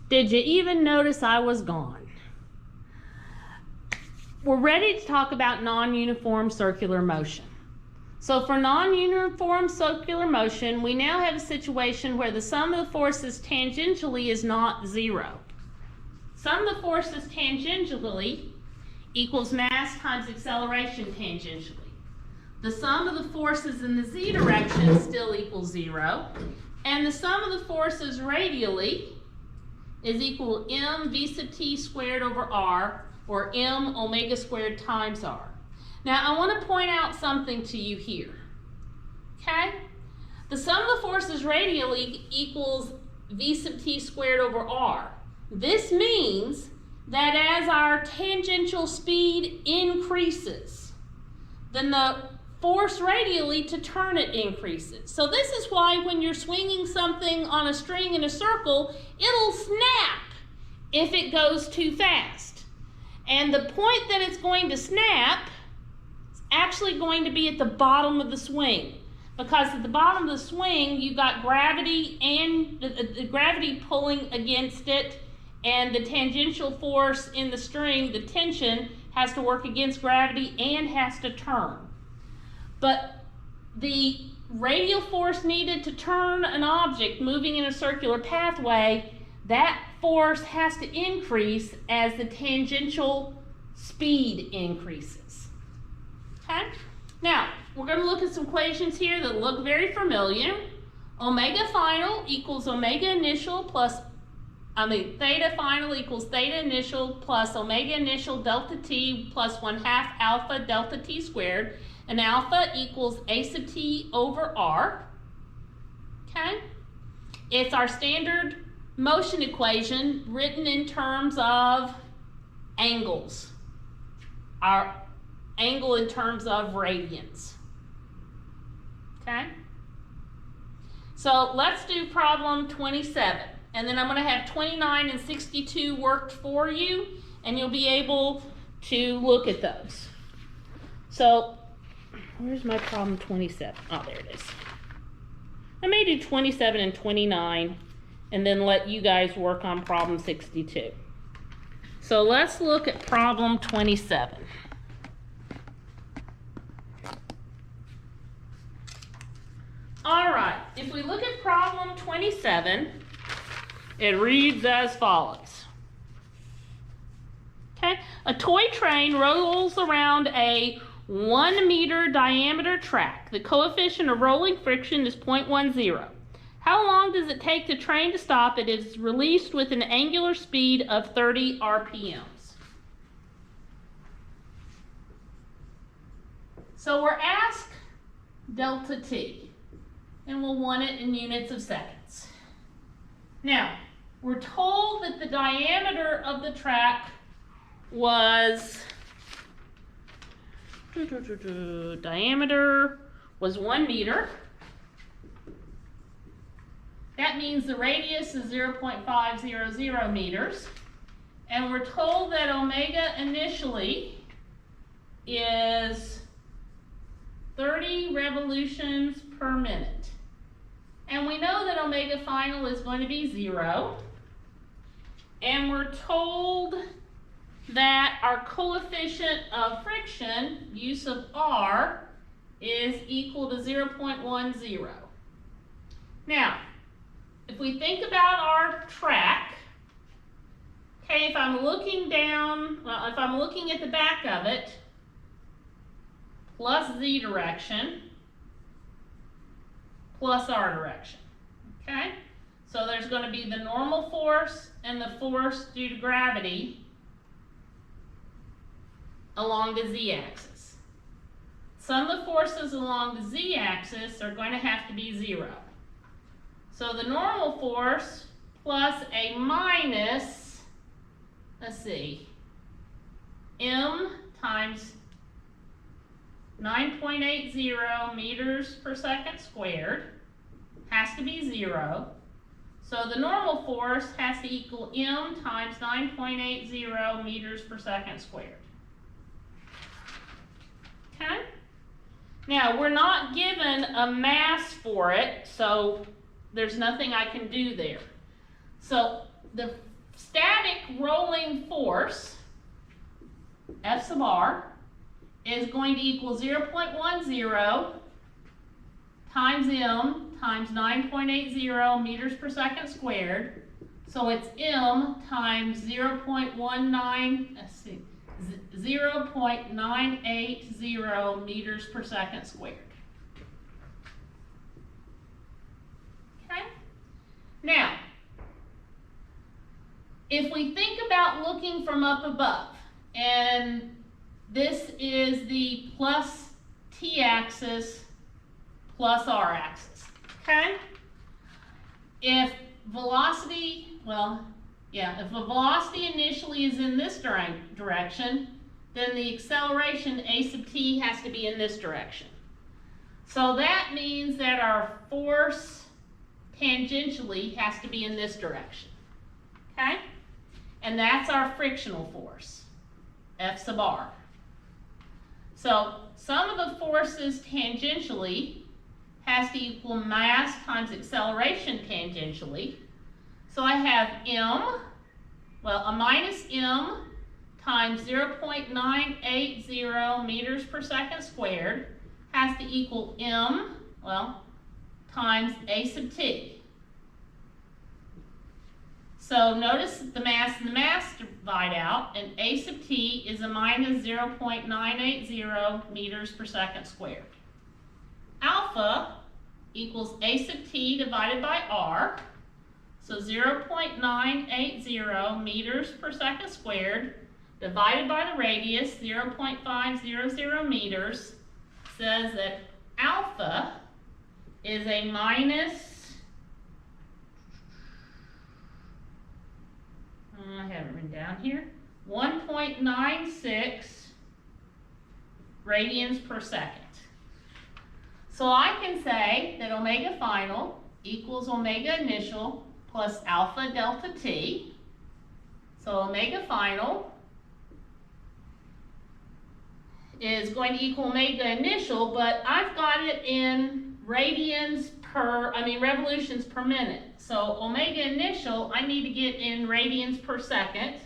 Did you even notice I was gone? We're ready to talk about non-uniform circular motion. So for non-uniform circular motion, we now have a situation where the sum of the forces tangentially is not zero. Sum of the forces tangentially equals mass times acceleration tangentially. The sum of the forces in the z direction still equals zero, and the sum of the forces radially is equal to m v sub t squared over r, or m omega squared times r. Now I want to point out something to you here, okay? The sum of the forces radially equals v sub t squared over r. This means that as our tangential speed increases, then the force radially to turn it increases. So this is why when you're swinging something on a string in a circle, it'll snap if it goes too fast. And the point that it's going to snap is actually going to be at the bottom of the swing, because at the bottom of the swing you've got gravity and the gravity pulling against it, and the tangential force in the string, the tension, has to work against gravity and has to turn. But the radial force needed to turn an object moving in a circular pathway, that force has to increase as the tangential speed increases. Okay? Now, we're going to look at some equations here that look very familiar. Omega final equals omega initial plus theta final equals theta initial plus omega initial delta t plus 1/2 alpha delta t squared, and alpha equals a sub t over r. Okay? It's our standard motion equation written in terms of angles. Our angle in terms of radians. Okay? So let's do problem 27. And then I'm going to have 29 and 62 worked for you, and you'll be able to look at those. So, where's my problem 27? Oh, there it is. I may do 27 and 29, and then let you guys work on problem 62. So let's look at problem 27. All right, if we look at problem 27, it reads as follows. Okay, a toy train rolls around a 1 meter diameter track. The coefficient of rolling friction is 0.10. How long does it take the train to stop? It is released with an angular speed of 30 RPMs. So we're asked delta t, and we'll want it in units of seconds. Now, we're told that the diameter of the track was, diameter was 1 meter. That means the radius is 0.500 meters. And we're told that omega initially is 30 revolutions per minute. And we know that omega final is going to be 0. And we're told that our coefficient of friction, u sub r, is equal to 0.10. Now, if we think about our track, okay, if I'm looking down, well, if I'm looking at the back of it, plus z direction, plus r direction, okay? So there's going to be the normal force and the force due to gravity along the z-axis. Some of the forces along the z-axis are going to have to be 0. So the normal force plus a minus, let's see, m times 9.80 meters per second squared has to be 0. So the normal force has to equal m times 9.80 meters per second squared. Okay? Now, we're not given a mass for it, so there's nothing I can do there. So the static rolling force, F sub r, is going to equal 0.10 times m times 9.80 meters per second squared. So it's m times 0.980 meters per second squared. Okay? Now, if we think about looking from up above, and this is the plus t-axis plus r-axis, okay? If velocity, if the velocity initially is in this direction, then the acceleration a sub t has to be in this direction. So that means that our force tangentially has to be in this direction, okay? And that's our frictional force, F sub r. So sum of the forces tangentially has to equal mass times acceleration tangentially. So I have a minus m times 0.980 meters per second squared has to equal m, times a sub t. So notice that the mass and the mass divide out, and a sub t is a minus 0.980 meters per second squared. Alpha equals a sub t divided by r, so 0.980 meters per second squared divided by the radius, 0.500 meters, says that alpha is a minus, I have it written down here, 1.96 radians per second. So I can say that omega final equals omega initial plus alpha delta t. So omega final is going to equal omega initial, but I've got it in revolutions per minute. So omega initial, I need to get in radians per second.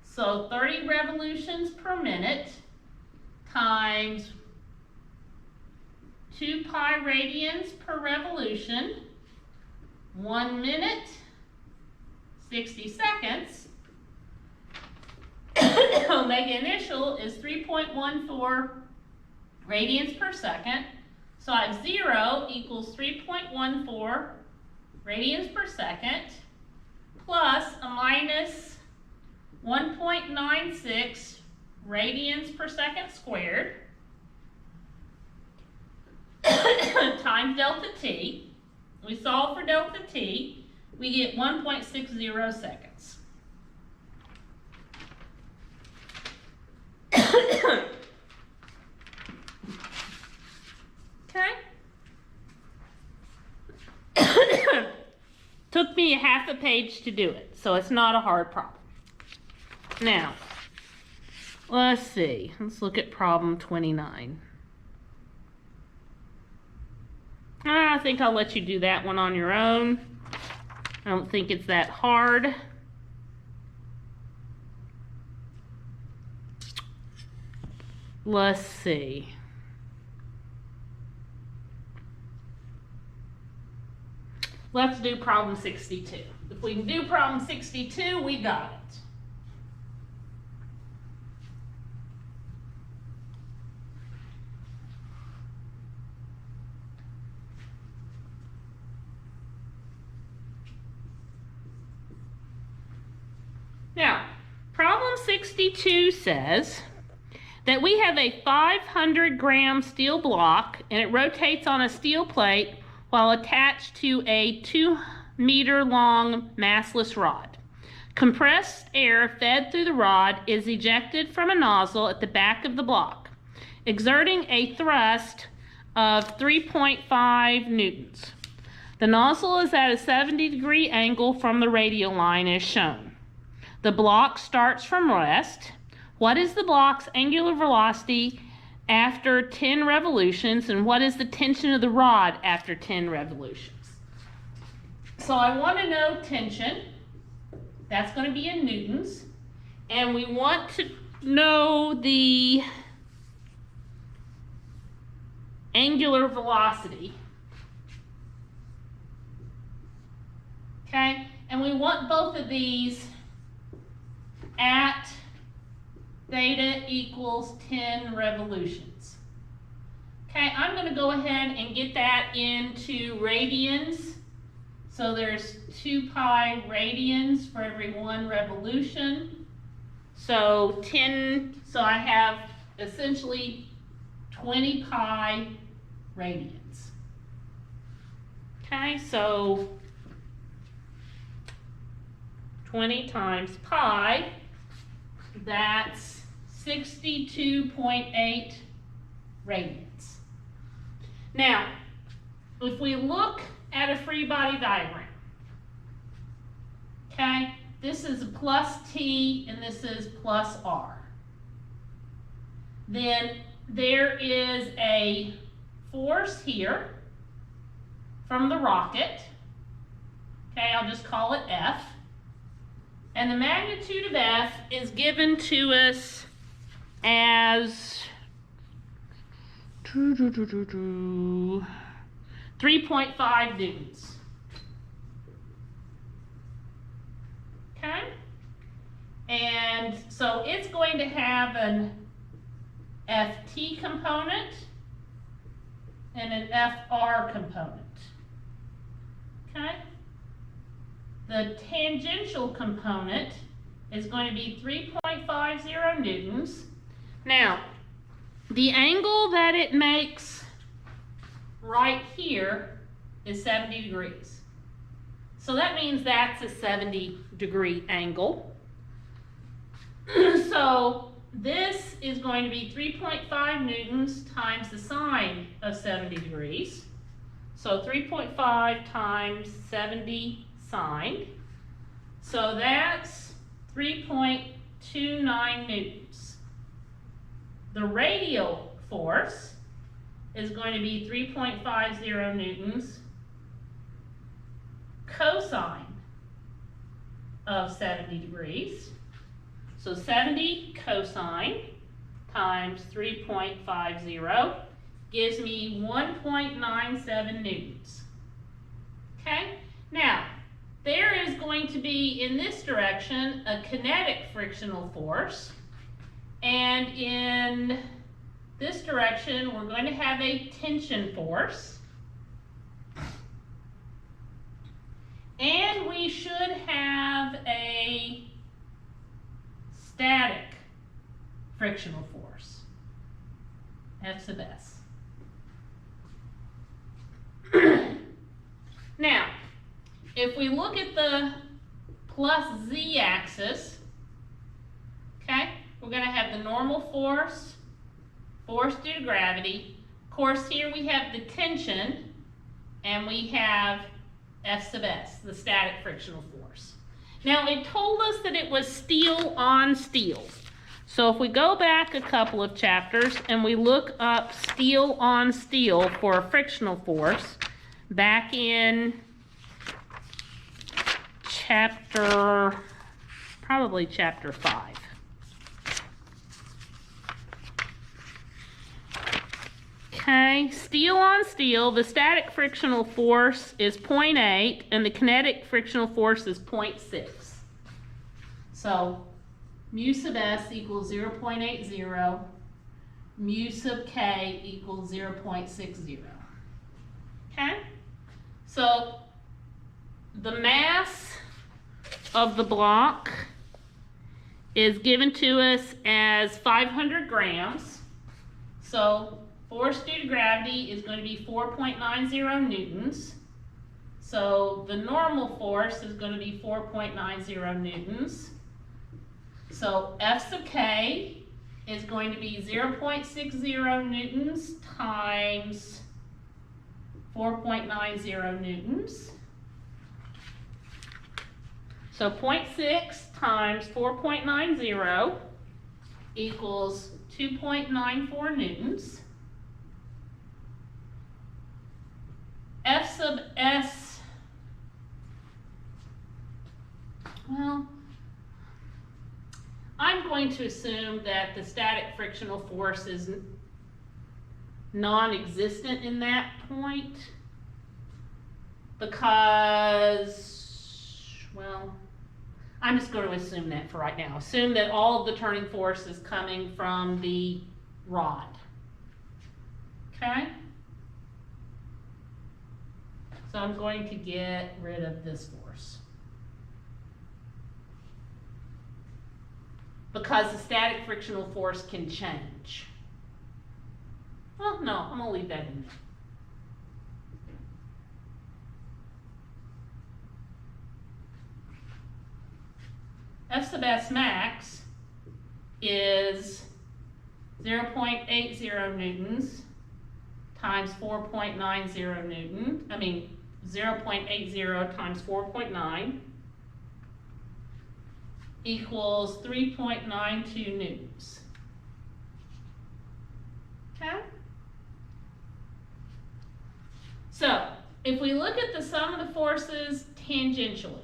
So 30 revolutions per minute times 2 pi radians per revolution, 1 minute, 60 seconds. Omega initial is 3.14 radians per second. So I have 0 equals 3.14 radians per second plus a minus 1.96 radians per second squared times delta t. We solve for delta t, we get 1.60 seconds. Okay. Took me a half a page to do it, so it's not a hard problem. Now, let's see. Let's look at problem 29. I think I'll let you do that one on your own. I don't think it's that hard. Let's see. Let's do problem 62. If we can do problem 62, we got it. Now, problem 62 says that we have a 500-gram steel block and it rotates on a steel plate while attached to a 2-meter-long massless rod. Compressed air fed through the rod is ejected from a nozzle at the back of the block, exerting a thrust of 3.5 newtons. The nozzle is at a 70-degree angle from the radial line as shown. The block starts from rest. What is the block's angular velocity after 10 revolutions, and what is the tension of the rod after 10 revolutions? So I want to know tension. That's going to be in newtons. And we want to know the angular velocity. Okay? And we want both of these at theta equals 10 revolutions. Okay, I'm going to go ahead and get that into radians. So there's 2 pi radians for every 1 revolution. So 10, so I have essentially 20 pi radians. Okay, so 20 times pi, that's 62.8 radians. Now, if we look at a free body diagram, okay, this is plus t and this is plus r. Then there is a force here from the rocket. Okay, I'll just call it F. And the magnitude of F is given to us as 3.5 newtons. Okay? And so it's going to have an Ft component and an Fr component. Okay? The tangential component is going to be 3.50 newtons. Now, the angle that it makes right here is 70 degrees. So that means that's a 70-degree angle. So this is going to be 3.5 newtons times the sine of 70 degrees. So 3.5 times 70 sine. So that's 3.29 newtons. The radial force is going to be 3.50 newtons cosine of 70 degrees. So 70 cosine times 3.50 gives me 1.97 newtons. Okay? Now, there is going to be, in this direction, a kinetic frictional force. And in this direction, we're going to have a tension force. And we should have a static frictional force, F sub S. Now, if we look at the plus z axis, okay, we're going to have the normal force, force due to gravity. Of course, here we have the tension, and we have F sub S, the static frictional force. Now, it told us that it was steel on steel. So if we go back a couple of chapters and we look up steel on steel for a frictional force, back in probably chapter 5. Okay, steel on steel, the static frictional force is 0.8 and the kinetic frictional force is 0.6. So mu sub S equals 0.80, mu sub K equals 0.60. Okay, so the mass of the block is given to us as 500 grams. So force due to gravity is going to be 4.90 newtons. So the normal force is going to be 4.90 newtons. So F sub K is going to be 0.60 newtons times 4.90 newtons. So 0.6 times 4.90 equals 2.94 newtons. F sub S, well, to assume that the static frictional force is non-existent in that point because, well, I'm just going to assume that for right now. Assume that all of the turning force is coming from the rod. Okay? So I'm going to get rid of this force. Because the static frictional force can change. Well, no, I'm going to leave that in there. F sub S max is 0.80 newtons times 4.90 newton. 0.80 times 4.9 equals 3.92 newtons. Okay? So, if we look at the sum of the forces tangentially,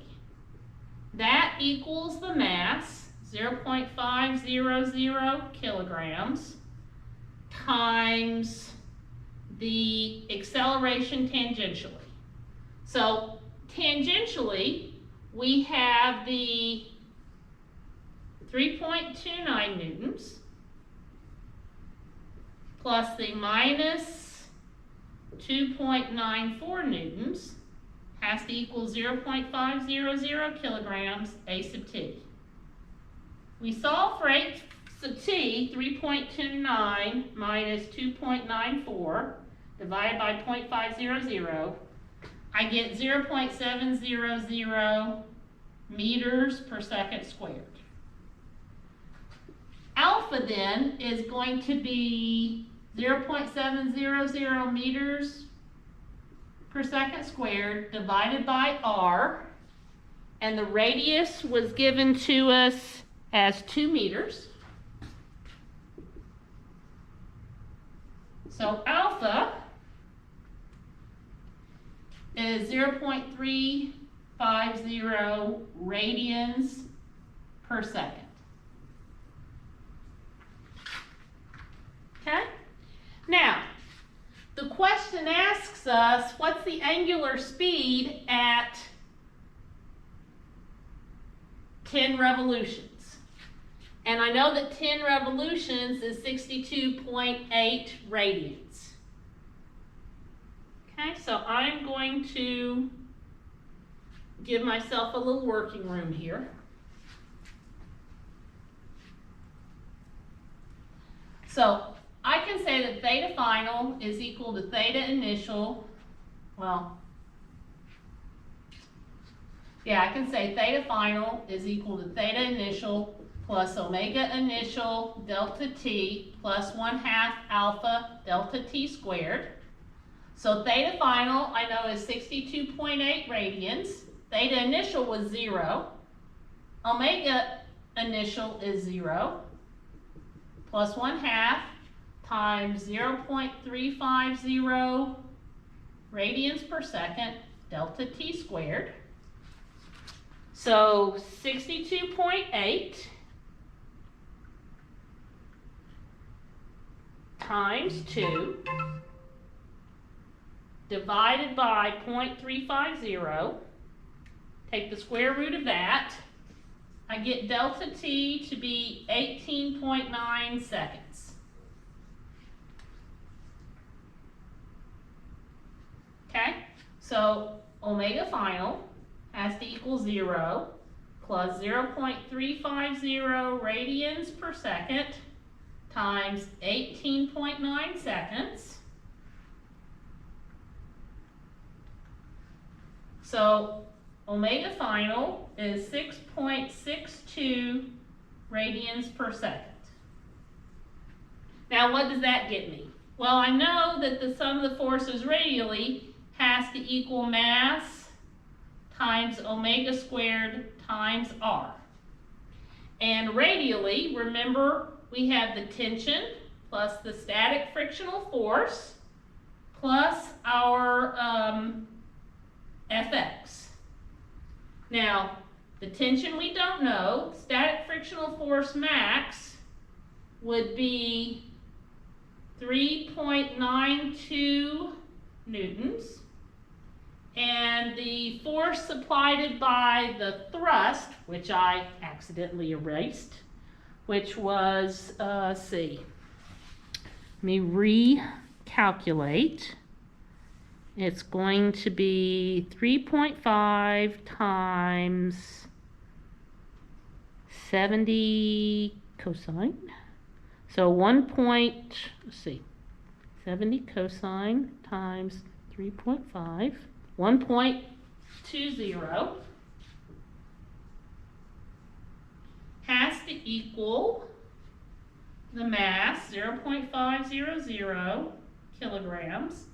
that equals the mass, 0.500 kilograms, times the acceleration tangentially. So, tangentially, we have the 3.29 newtons plus the minus 2.94 newtons has to equal 0.500 kilograms A sub t. We solve for A sub t, 3.29 minus 2.94 divided by 0.500. I get 0.700 meters per second squared. Alpha then is going to be 0.700 meters per second squared divided by r, and the radius was given to us as 2 meters. So alpha is 0.350 radians per second. Okay? Now, the question asks us, what's the angular speed at 10 revolutions? And I know that 10 revolutions is 62.8 radians. Okay, so I'm going to give myself a little working room here. So I can say that theta final is equal to theta initial. Well, yeah, I can say theta final is equal to theta initial plus omega initial delta t plus 1/2 alpha delta t squared. So theta final I know is 62.8 radians. Theta initial was 0. Omega initial is 0 plus 1/2 times 0.350 radians per second delta t squared. So 62.8 times 2 divided by 0.350. Take the square root of that. I get delta t to be 18.9 seconds. Okay, so omega final has to equal 0 plus 0.350 radians per second times 18.9 seconds. So omega final is 6.62 radians per second. Now what does that get me? Well, I know that the sum of the forces radially has to equal mass times omega squared times r. And radially, remember, we have the tension plus the static frictional force plus our Fx. Now, the tension we don't know, static frictional force max would be 3.92 newtons. And the force applied by the thrust, which I accidentally erased, which was, let's see, let me recalculate. It's going to be 3.5 times 70 cosine. So 70 cosine times 3.5, 1.20 has to equal the mass, 0.500 kilograms,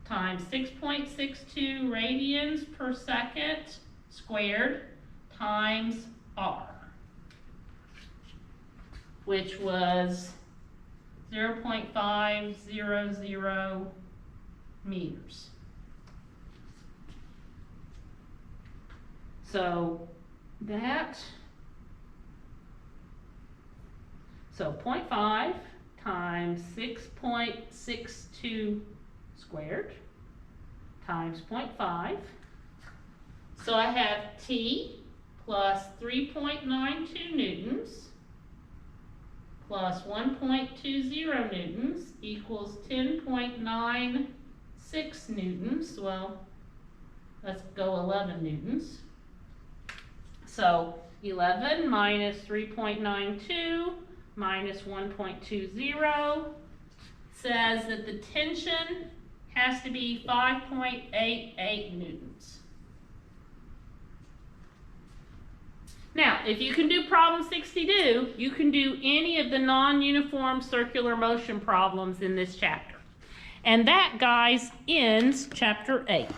times 6.62 radians per second squared times R, which was 0.500 meters. So 0.5 times 6.62 squared times 0.5. So I have T plus 3.92 newtons plus 1.20 newtons equals 10.96 newtons. Well, let's go 11 newtons. So 11 minus 3.92 minus 1.20 says that the tension has to be 5.88 newtons. Now, if you can do problem 62, you can do any of the non-uniform circular motion problems in this chapter. And that, guys, ends chapter 8.